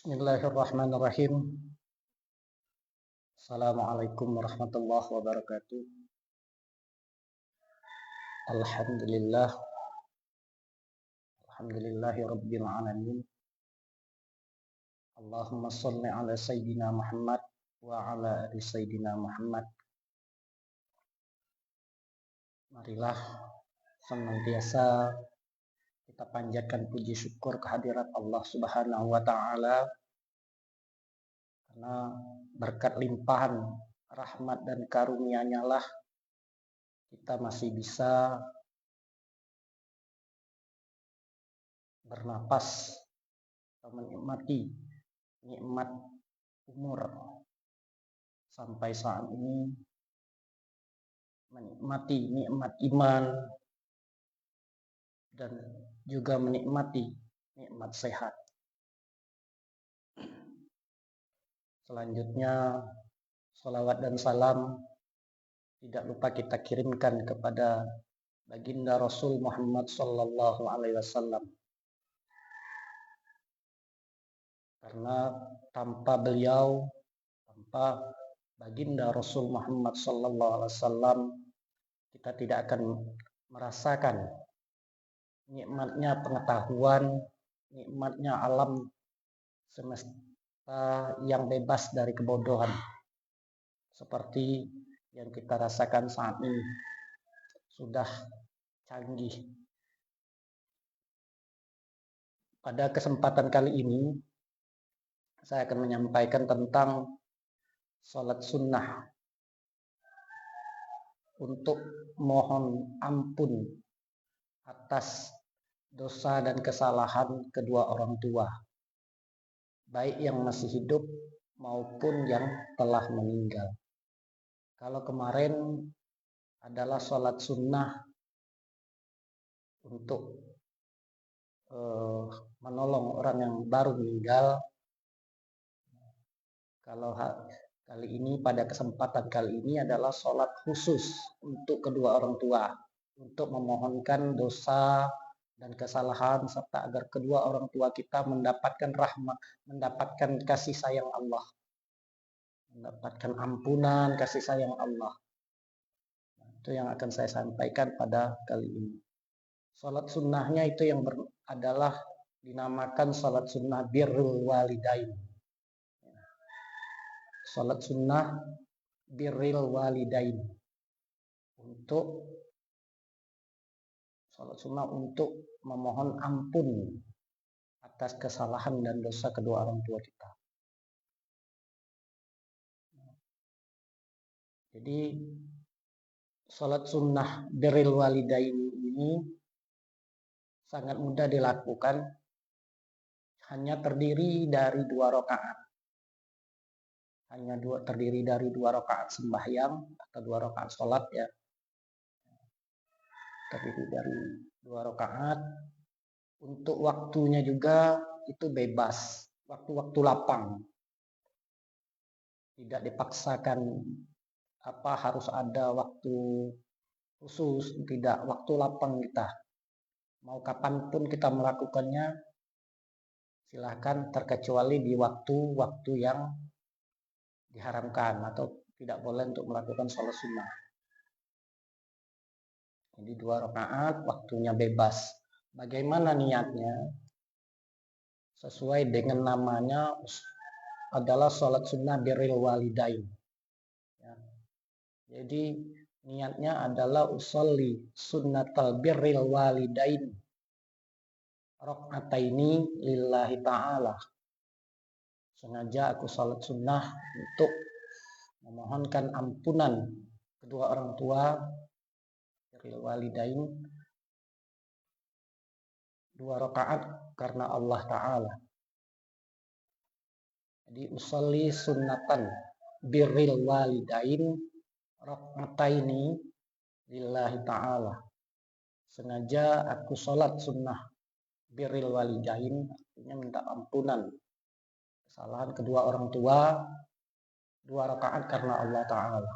Bismillahirrahmanirrahim. Assalamualaikum warahmatullahi wabarakatuh. Alhamdulillah. Alhamdulillahi rabbil alamin. Allahumma sholli ala sayyidina Muhammad wa ala ali sayyidina Muhammad. Marilah senantiasa kita panjatkan puji syukur kehadirat Allah Subhanahu wa taala, karena berkat limpahan rahmat dan karunia-Nya lah kita masih bisa bernapas atau menikmati nikmat umur sampai saat ini, menikmati nikmat iman dan juga menikmati nikmat sehat. Selanjutnya, salawat dan salam tidak lupa kita kirimkan kepada baginda Rasul Muhammad sallallahu alaihi wasallam, karena tanpa beliau, tanpa baginda Rasul Muhammad sallallahu alaihi wasallam, kita tidak akan merasakan nikmatnya pengetahuan, nikmatnya alam semesta yang bebas dari kebodohan seperti yang kita rasakan saat ini. Sudah canggih. Pada kesempatan kali ini saya akan menyampaikan tentang sholat sunnah untuk mohon ampun atas dosa dan kesalahan kedua orang tua, baik yang masih hidup maupun yang telah meninggal. Kalau kemarin adalah sholat sunnah untuk menolong orang yang baru meninggal, kalau kali ini, pada kesempatan kali ini adalah sholat khusus untuk kedua orang tua, untuk memohonkan dosa dan kesalahan, serta agar kedua orang tua kita mendapatkan rahmat, mendapatkan kasih sayang Allah, mendapatkan ampunan kasih sayang Allah. Itu yang akan saya sampaikan pada kali ini. Salat sunnahnya itu yang adalah dinamakan salat sunnah birrul walidain. Salat sunnah birrul walidain, untuk salat sunnah untuk memohon ampun atas kesalahan dan dosa kedua orang tua kita. Jadi salat sunnah birrul walidain ini sangat mudah dilakukan, hanya terdiri dari 2 rakaat. Terdiri dari 2 rakaat sembahyang atau 2 rakaat sholat ya. Terdiri dari 2 rakaat. Untuk waktunya juga itu bebas, waktu-waktu lapang. Tidak dipaksakan harus ada waktu khusus, tidak, waktu lapang kita. Mau kapanpun kita melakukannya silahkan, terkecuali di waktu-waktu yang diharamkan atau tidak boleh untuk melakukan sholat sunnah. Jadi 2 rakaat, waktunya bebas. Bagaimana niatnya? Sesuai dengan namanya, adalah sholat sunnah birrul walidain. Ya. Jadi niatnya adalah usolli sunnatal birril walidain rakaataini lillahi ta'ala. Sengaja aku salat sunnah untuk memohonkan ampunan kedua orang tua, birril walidain, 2 rakaat karena Allah Ta'ala. Jadi usolli sunnatan birril walidain rakaataini lillahi ta'ala. Sengaja aku sholat sunnah birril walidain, artinya minta ampunan kesalahan kedua orang tua, 2 rakaat karena Allah Ta'ala.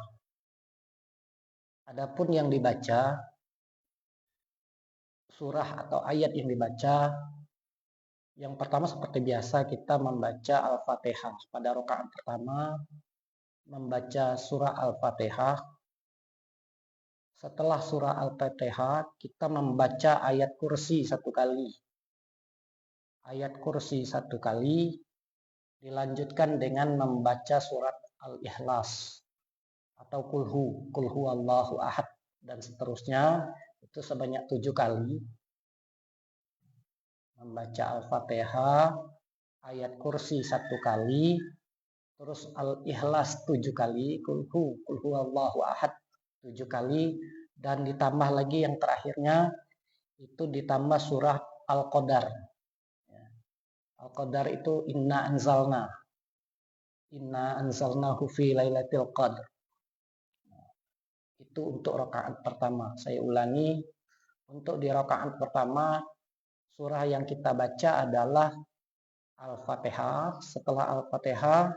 Adapun yang dibaca, surah atau ayat yang dibaca Yang pertama seperti biasa kita membaca Al-Fatihah. Pada rakaat pertama membaca surah Al-Fatihah. Setelah surah Al-Fatihah kita membaca ayat kursi satu kali. Ayat kursi satu kali dilanjutkan dengan membaca surat Al-Ikhlas atau kulhu Allahu ahad dan seterusnya, itu sebanyak 7 kali. Membaca Al-Fatihah, ayat kursi satu kali, terus Al-Ikhlas 7 kali, kulhu Allahu ahad 7 kali, dan ditambah lagi yang terakhirnya itu ditambah surah Al-Qadar. Al-Qadar itu inna anzalnahu fi lailatul qadr. Itu untuk rakaat pertama. Saya ulangi, untuk di rakaat pertama surah yang kita baca adalah Al-Fatihah. Setelah Al-Fatihah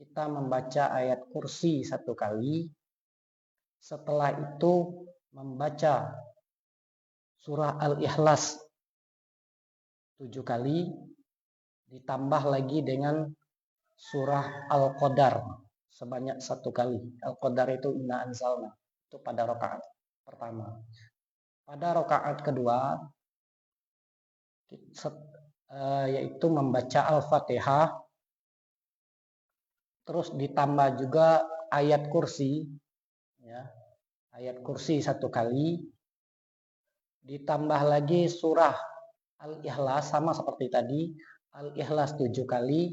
kita membaca ayat kursi satu kali. Setelah itu membaca surah Al-Ikhlas 7 kali. Ditambah lagi dengan surah Al-Qadar sebanyak 1 kali. Al-Qadar itu inna anzalna. Itu pada rakaat pertama. Pada rakaat kedua yaitu membaca Al-Fatihah, terus ditambah juga ayat kursi, ya, ayat kursi 1 kali, ditambah lagi surah Al-Ikhlas sama seperti tadi, Al-Ikhlas 7 kali.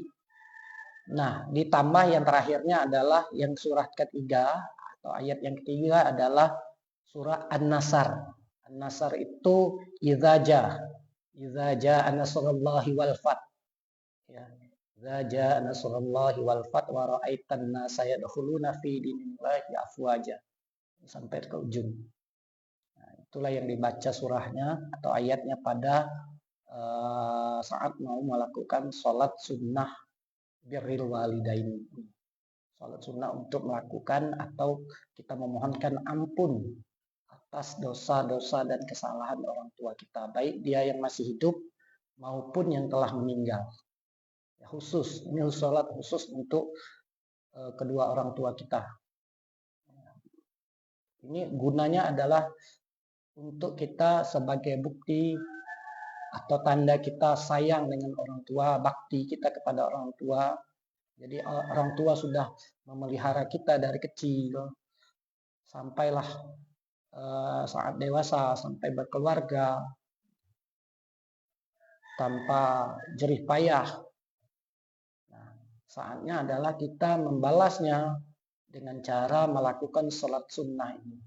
Nah, ditambah yang terakhirnya adalah yang surah ketiga atau ayat yang ketiga adalah surah An-Nasr. An-Nasr itu idza jaa nasrullahi wal fath. Ya. Idza jaa nasrullahi wal fath wa ra'aitan nasa yadkhuluna fi dinillahi afwaja. Sampai ke ujung. Nah, itulah yang dibaca surahnya atau ayatnya pada saat mau melakukan sholat sunnah birril walidain. Sholat sunnah untuk melakukan atau kita memohonkan ampun atas dosa-dosa dan kesalahan orang tua kita, baik dia yang masih hidup maupun yang telah meninggal. Ya, khusus, ini sholat khusus untuk kedua orang tua kita. Ini gunanya adalah untuk kita sebagai bukti atau tanda kita sayang dengan orang tua, bakti kita kepada orang tua. Jadi orang tua sudah memelihara kita dari kecil sampailah saat dewasa, sampai berkeluarga tanpa jerih payah. Nah, saatnya adalah kita membalasnya dengan cara melakukan sholat sunnah ini.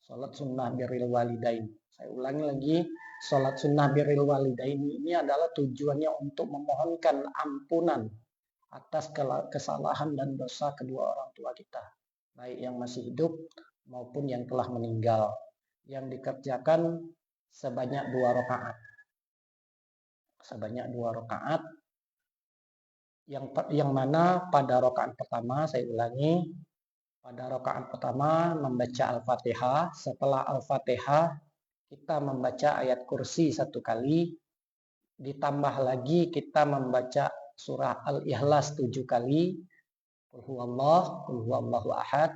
Sholat sunnah birril walidain. Saya ulangi lagi, sholat sunnah birril walidain ini adalah tujuannya untuk memohonkan ampunan atas kesalahan dan dosa kedua orang tua kita, baik yang masih hidup maupun yang telah meninggal, yang dikerjakan sebanyak 2 rakaat. Sebanyak 2 rakaat, yang mana pada rakaat pertama, saya ulangi, pada rakaat pertama membaca Al-Fatihah. Setelah Al-Fatihah kita membaca ayat kursi 1 kali, ditambah lagi kita membaca surah Al-Ikhlas 7 kali, qul huwallahu ahad,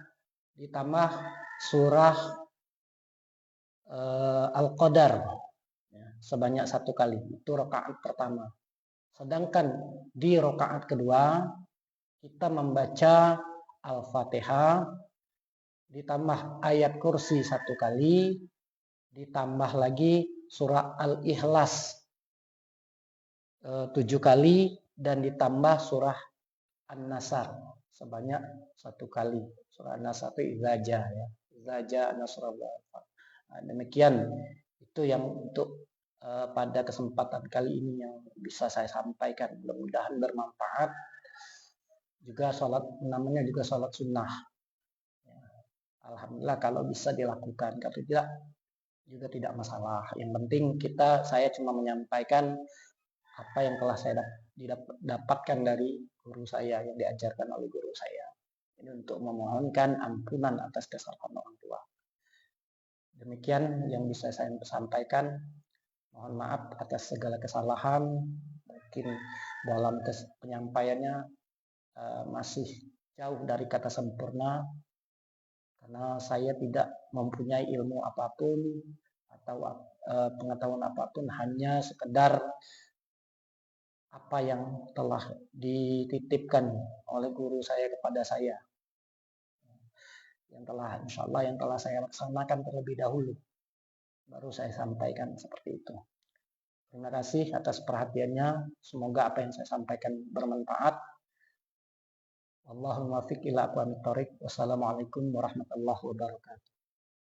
ditambah surah Al-Qadar sebanyak 1 kali. Itu rakaat pertama. Sedangkan di rakaat kedua kita membaca Al-Fatihah, ditambah ayat kursi 1 kali, ditambah lagi surah Al-Ikhlas 7 kali, dan ditambah surah An-Nasr sebanyak 1 kali. Surah An-Nasr itu idza jaa nasrullahi. Nah, demikian itu yang untuk pada kesempatan kali ini yang bisa saya sampaikan. Mudah-mudahan bermanfaat. Juga sholat namanya juga sholat sunnah. Ya, alhamdulillah kalau bisa dilakukan, kalau tidak juga tidak masalah. Yang penting saya cuma menyampaikan apa yang telah saya dapatkan dari guru saya, yang diajarkan oleh guru saya. Ini untuk memohonkan ampunan atas kesalahan orang tua. Demikian yang bisa saya sampaikan. Mohon maaf atas segala kesalahan, mungkin dalam penyampaiannya masih jauh dari kata sempurna, karena saya tidak mempunyai ilmu apapun atau pengetahuan apapun, hanya sekedar apa yang telah dititipkan oleh guru saya kepada saya, insya Allah yang telah saya laksanakan terlebih dahulu, baru saya sampaikan seperti itu. Terima kasih atas perhatiannya. Semoga apa yang saya sampaikan bermanfaat. Wallahul muwaffiq ila aqwamit thoriq. Wassalamualaikum warahmatullahi wabarakatuh.